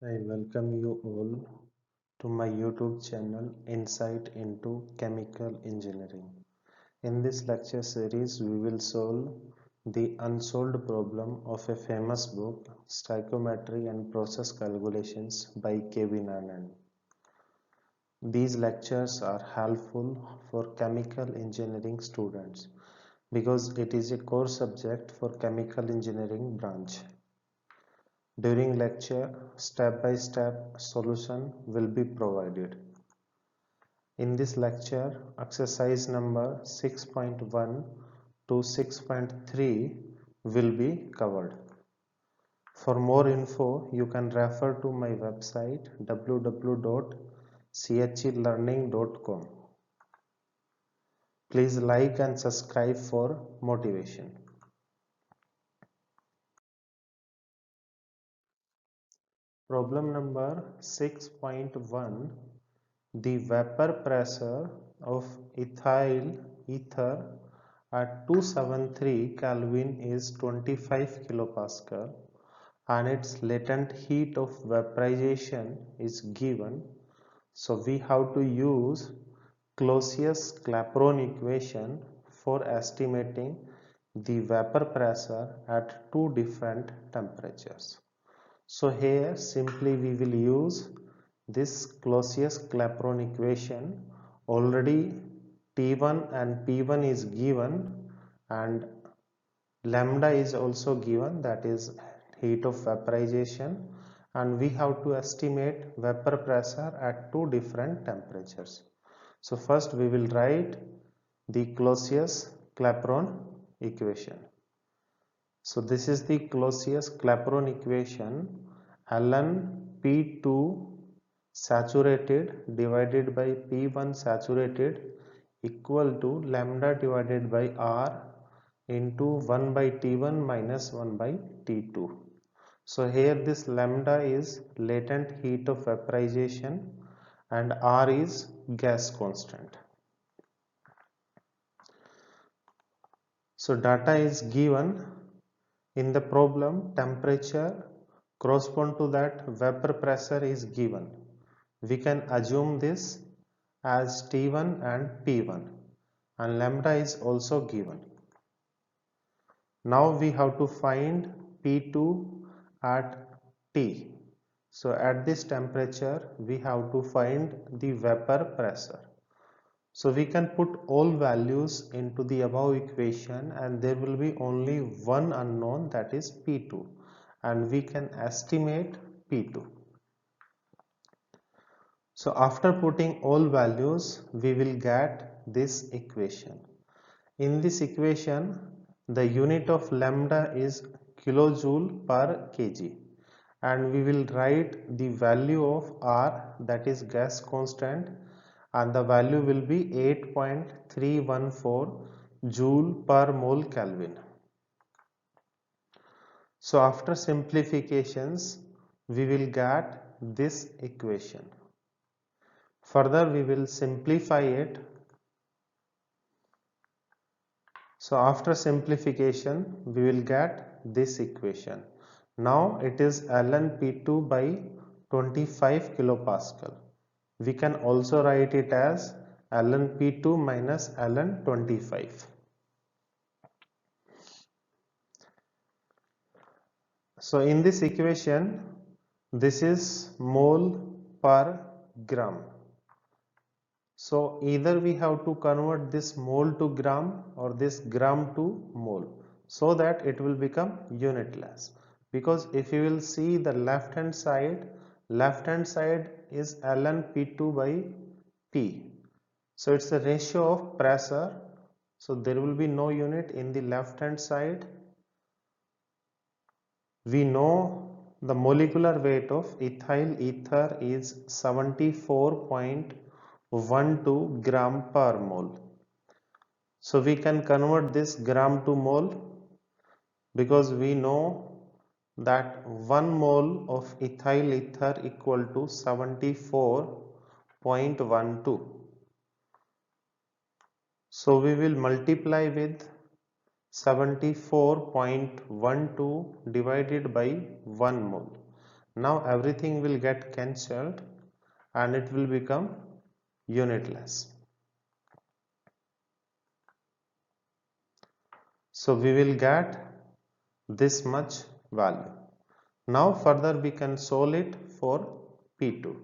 I welcome you all to my YouTube channel Insight into Chemical Engineering. In this lecture series, we will solve the unsolved problem of a famous book, Stoichiometry and Process Calculations by Kevin Anand. These lectures are helpful for chemical engineering students because it is a core subject for chemical engineering branch. During lecture, step-by-step solution will be provided. In this lecture, exercise number 6.1 to 6.3 will be covered. For more info, you can refer to my website www.chelearning.com. Please like and subscribe for motivation. Problem number 6.1. The vapor pressure of ethyl ether at 273 Kelvin is 25 kilopascal and its latent heat of vaporization is given. So we have to use Clausius-Clapeyron equation for estimating the vapor pressure at two different temperatures. So here simply we will use this Clausius-Clapeyron equation. Already T1 and P1 is given and lambda is also given, that is heat of vaporization, and we have to estimate vapor pressure at two different temperatures. So first we will write the Clausius-Clapeyron equation. So this is the Clausius-Clapeyron equation. Ln P2 saturated divided by P1 saturated equal to lambda divided by R into 1 by T1 minus 1 by T2. So here this lambda is latent heat of vaporization and R is gas constant. So data is given in the problem. Temperature correspond to that vapor pressure is given. We can assume this as T1 and P1 and lambda is also given. Now we have to find P2 at T. So at this temperature we have to find the vapor pressure. So we can put all values into the above equation and there will be only one unknown, that is P2, and we can estimate P2. So after putting all values we will get this equation. In this equation the unit of lambda is kilojoule per kg and we will write the value of R, that is gas constant, and the value will be 8.314 joule per mole Kelvin. So after simplifications we will get this equation. Further we will simplify it. So after simplification we will get this equation. Now it is ln P2 by 25 kilopascal. We can also write it as ln P2 minus ln 25. So in this equation this is mole per gram. So either we have to convert this mole to gram or this gram to mole so that it will become unitless. Because if you will see the left hand side is ln P2 by P. So it's the ratio of pressure. So there will be no unit in the left hand side. We know the molecular weight of ethyl ether is 74.12 gram per mole. So we can convert this gram to mole because we know that 1 mole of ethyl ether equal to 74.12. So we will multiply with 74.12 divided by 1 mole. Now everything will get cancelled and it will become unitless. So we will get this much value. Now further we can solve it for P2.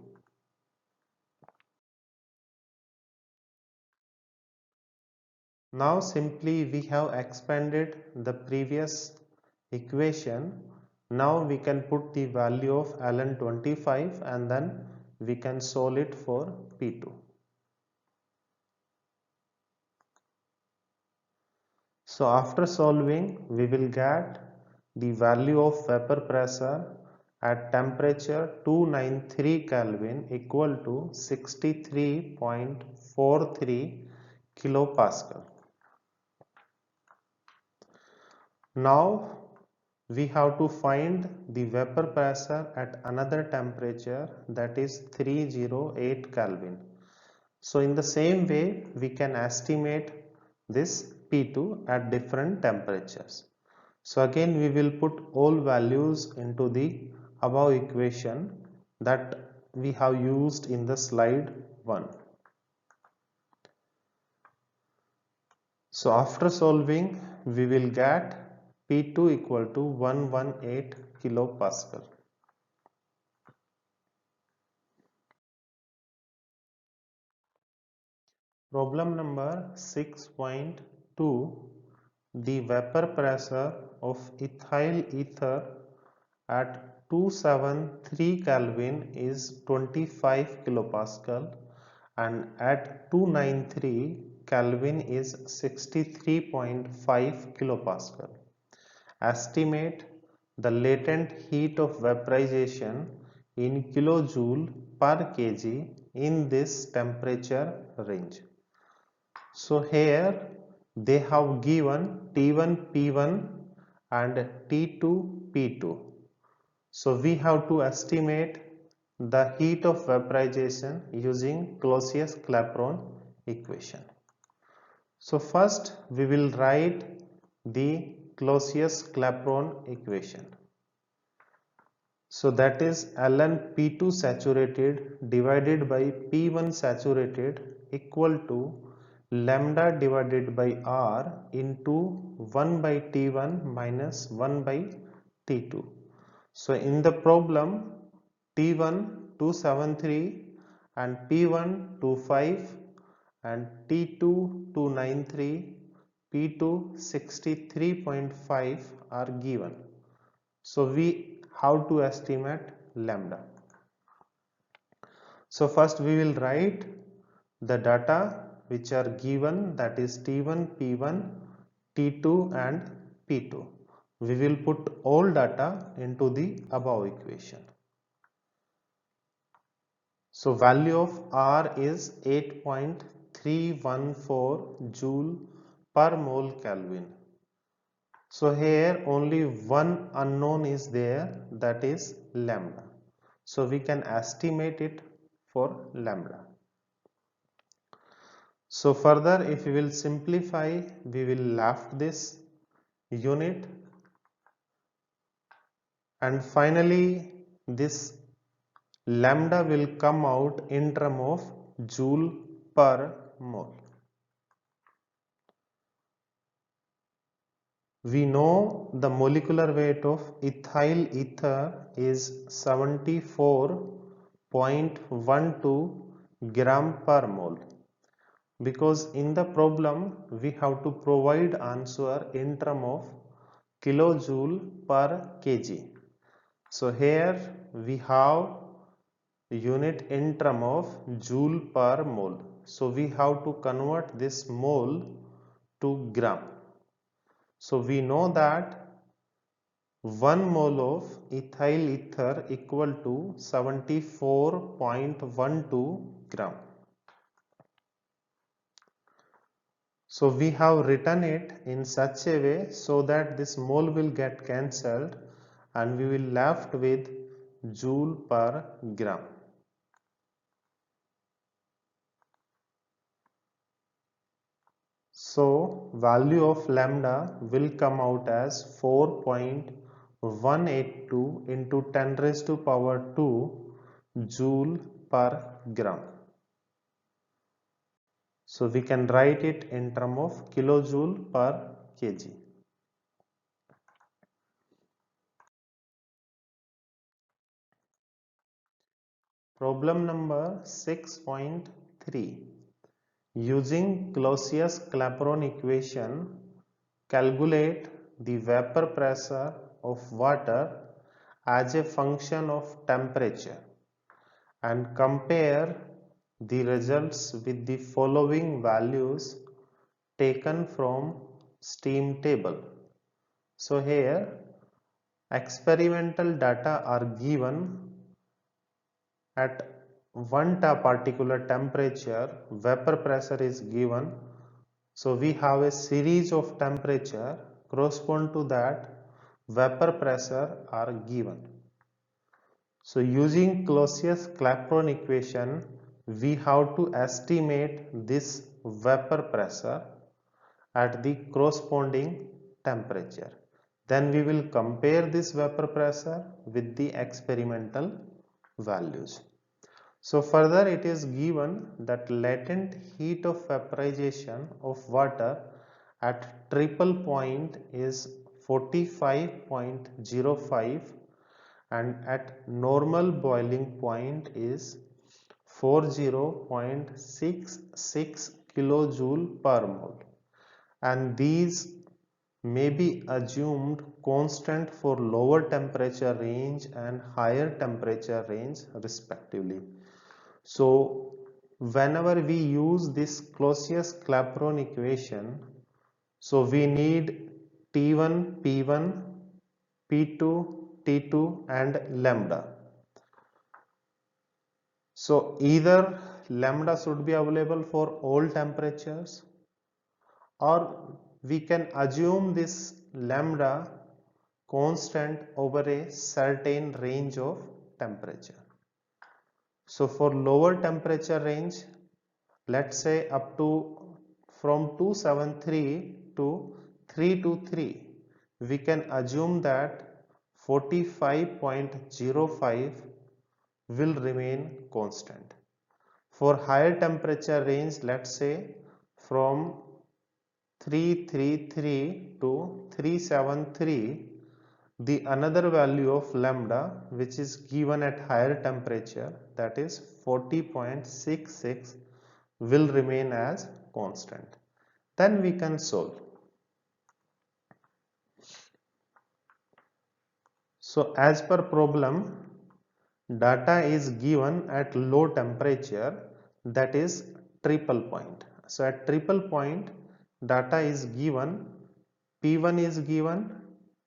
Now simply we have expanded the previous equation. Now we can put the value of ln25 and then we can solve it for P2. So after solving, we will get the value of vapor pressure at temperature 293 Kelvin equal to 63.43 kilopascal. Now we have to find the vapor pressure at another temperature, that is 308 Kelvin. So in the same way we can estimate this P2 at different temperatures. So again we will put all values into the above equation that we have used in the slide 1. So after solving we will get P2 equal to 118 kilopascal. Problem number 6.2. The vapor pressure of ethyl ether at 273 Kelvin is 25 kilopascal and at 293 Kelvin is 63.5 kilopascal. Estimate the latent heat of vaporization in kilojoule per kg in this temperature range. So here they have given T1 P1 and T2 P2. So we have to estimate the heat of vaporization using Clausius-Clapeyron equation. So first we will write the Clausius-Clapeyron equation. So that is ln P2 saturated divided by P1 saturated equal to lambda divided by R into 1 by T1 minus 1 by T2. So in the problem T1 273 and P1 25 and T2 293, P2 63.5 are given. So we have to estimate lambda. So first we will write the data which are given, that is T1, P1, T2 and P2. We will put all data into the above equation. So value of R is 8.314 joule per mole Kelvin. So here only one unknown is there, that is lambda. So we can estimate it for lambda. So further if we will simplify, we will left this unit and finally this lambda will come out in term of joule per mole. We know the molecular weight of ethyl ether is 74.12 gram per mole, because in the problem we have to provide answer in term of kilojoule per kg. So here we have unit in term of joule per mole. So we have to convert this mole to gram. So we know that 1 mole of ethyl ether equal to 74.12 gram. So we have written it in such a way so that this mole will get cancelled and we will left with joule per gram. So value of lambda will come out as 4.14 182 into 10 raised to power 2 joule per gram. So we can write it in terms of kilojoule per kg. Problem number 6.3. Using Clausius-Clapeyron equation, calculate the vapor pressure of water as a function of temperature and compare the results with the following values taken from steam table. So here experimental data are given at one particular temperature, vapor pressure is given. So we have a series of temperature correspond to that vapor pressure are given. So using Clausius-Clapeyron equation, we have to estimate this vapor pressure at the corresponding temperature. Then we will compare this vapor pressure with the experimental values. So further it is given that latent heat of vaporization of water at triple point is 45.05 and at normal boiling point is 40.66 kilojoule per mole, and these may be assumed constant for lower temperature range and higher temperature range respectively. So whenever we use this Clausius-Clapeyron equation, so we need T1, P1, P2, T2 and lambda. So either lambda should be available for all temperatures, or we can assume this lambda constant over a certain range of temperature. So for lower temperature range, let's say up to from 273 to 323, we can assume that 45.05 will remain constant. For higher temperature range, let's say from 333 to 373, the another value of lambda which is given at higher temperature, that is 40.66, will remain as constant. Then we can solve. So as per problem, data is given at low temperature, that is triple point. So at triple point, data is given, P1 is given,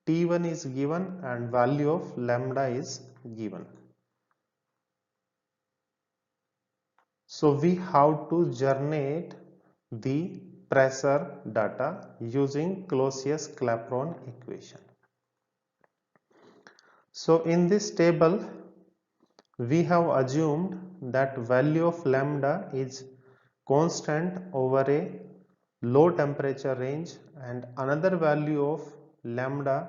T1 is given and value of lambda is given. So we have to generate the pressure data using Clausius-Clapeyron equation. So in this table, we have assumed that value of lambda is constant over a low temperature range and another value of lambda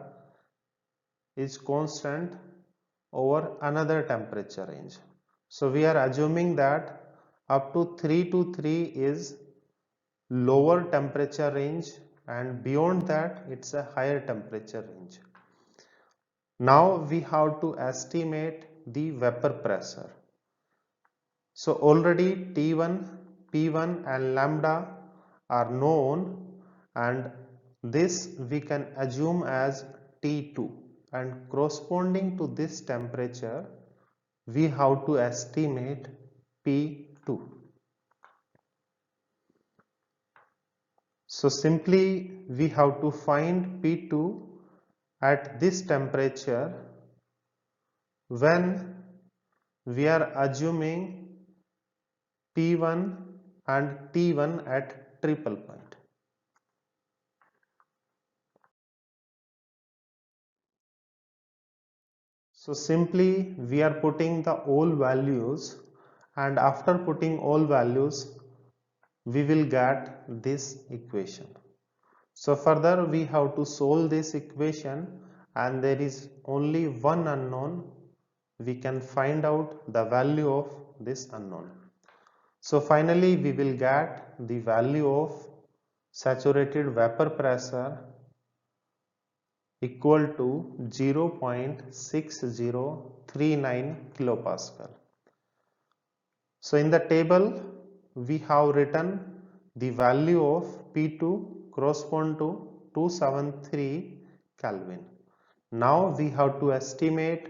is constant over another temperature range. So we are assuming that up to 323 is lower temperature range and beyond that it's a higher temperature range. Now we have to estimate the vapor pressure. So already T1, P1 and lambda are known, and this we can assume as T2, and corresponding to this temperature we have to estimate P2. So simply we have to find P2 at this temperature when we are assuming P1 and T1 at triple point. So simply we are putting the all values, and after putting all values we will get this equation. So further we have to solve this equation and there is only one unknown, we can find out the value of this unknown. So finally we will get the value of saturated vapor pressure equal to 0.6039 kilopascal. So in the table we have written the value of P2 correspond to 273 Kelvin. Now we have to estimate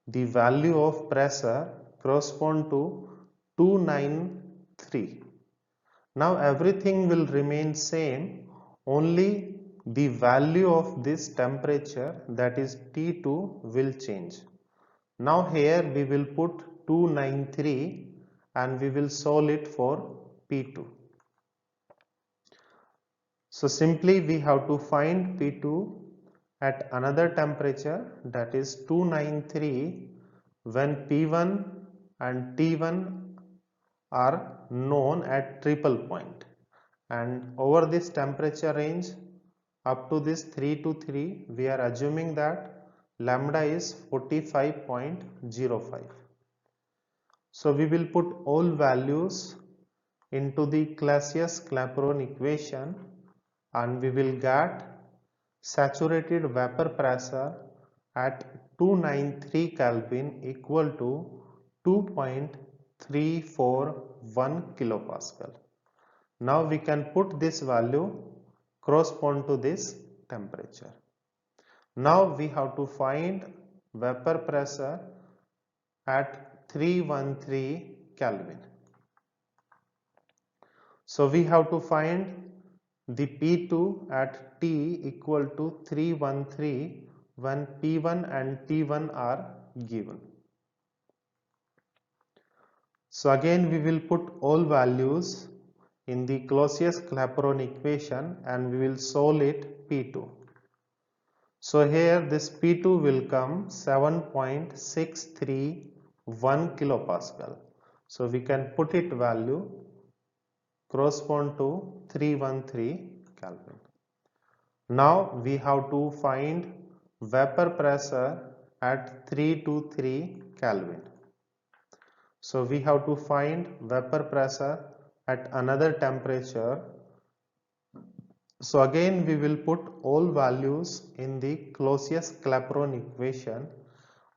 the value of pressure correspond to 293. Now everything will remain same, only the value of this temperature, that is T2, will change. Now here we will put 293 and we will solve it for P2. So simply we have to find P2 at another temperature, that is 293, when P1 and T1 are known at triple point, and over this temperature range up to this 3 to 3 we are assuming that lambda is 45.05. So we will put all values into the Clausius-Clapeyron equation and we will get saturated vapor pressure at 293 Kelvin equal to 2.341 kilopascal. Now we can put this value correspond to this temperature. Now we have to find vapor pressure at 313 Kelvin. So we have to find the P2 at T equal to 313 when P1 and T1 are given. So again we will put all values in the Clausius-Clapeyron equation and we will solve it P2. So here this P2 will come 7.631 kilopascal. So we can put it value correspond to 313 Kelvin. Now we have to find vapor pressure at 323 Kelvin. So we have to find vapor pressure at another temperature. So again we will put all values in the Clausius-Clapeyron equation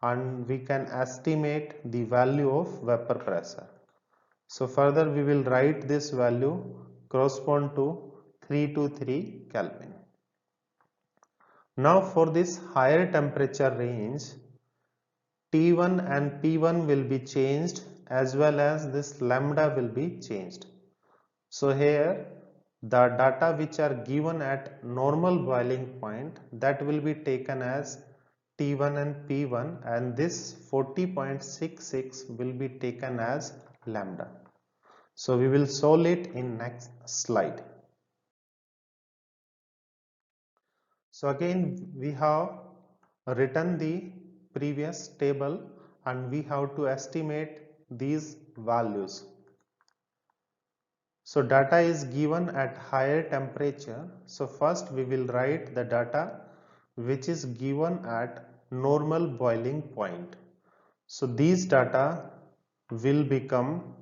and we can estimate the value of vapor pressure. So further we will write this value correspond to 323 Kelvin. Now for this higher temperature range, T1 and P1 will be changed as well as this lambda will be changed. So here the data which are given at normal boiling point, that will be taken as T1 and P1 and this 40.66 will be taken as lambda. So we will solve it in next slide. So again we have written the previous table and we have to estimate these values. So data is given at higher temperature. So first we will write the data which is given at normal boiling point. So these data will become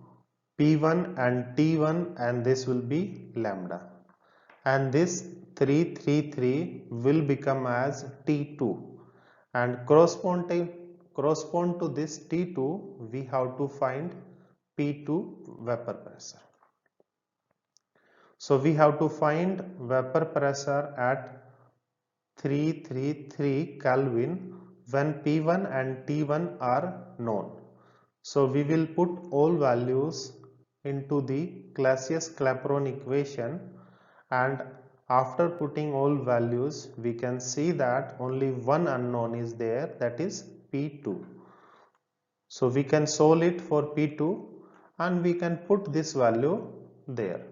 P1 and T1 and this will be lambda. And this 333 will become as T2 and correspond to this T2 we have to find P2 vapor pressure. So we have to find vapor pressure at 333 Kelvin when P1 and T1 are known. So we will put all values into the Clausius-Clapeyron equation and after putting all values we can see that only one unknown is there, that is P2. So we can solve it for P2 and we can put this value there.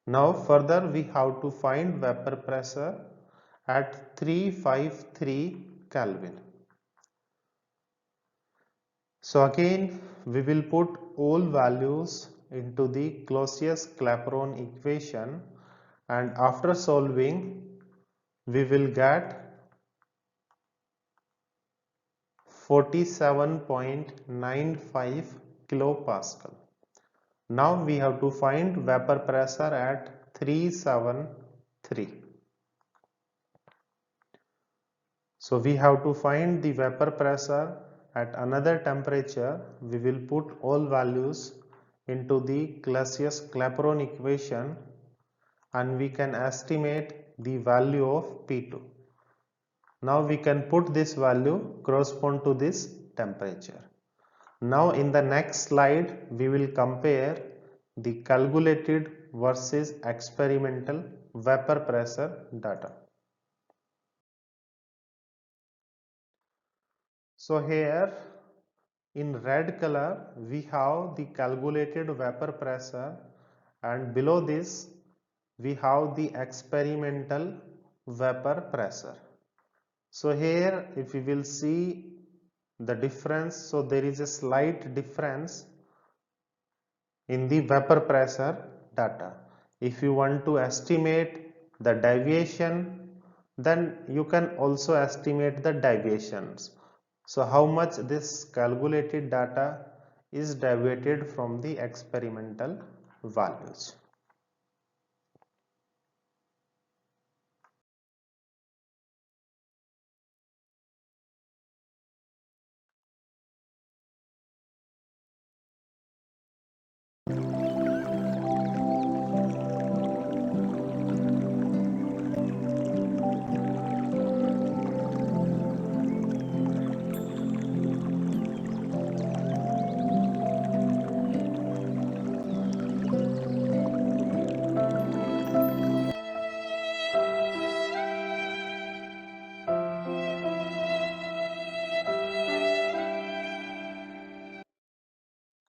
Now further we have to find vapor pressure at 353 Kelvin. So again we will put all values into the Clausius-Clapeyron equation and after solving we will get 47.95 kilopascal. Now we have to find vapor pressure at 373. So we have to find the vapor pressure at another temperature. We will put all values into the Clausius-Clapeyron equation and we can estimate the value of P2. Now we can put this value correspond to this temperature. Now in the next slide we will compare the calculated versus experimental vapor pressure data. So here in red color we have the calculated vapor pressure and below this we have the experimental vapor pressure. So here if we will see the difference, so there is a slight difference in the vapor pressure data. If you want to estimate the deviation, then you can also estimate the deviations. So how much this calculated data is deviated from the experimental values.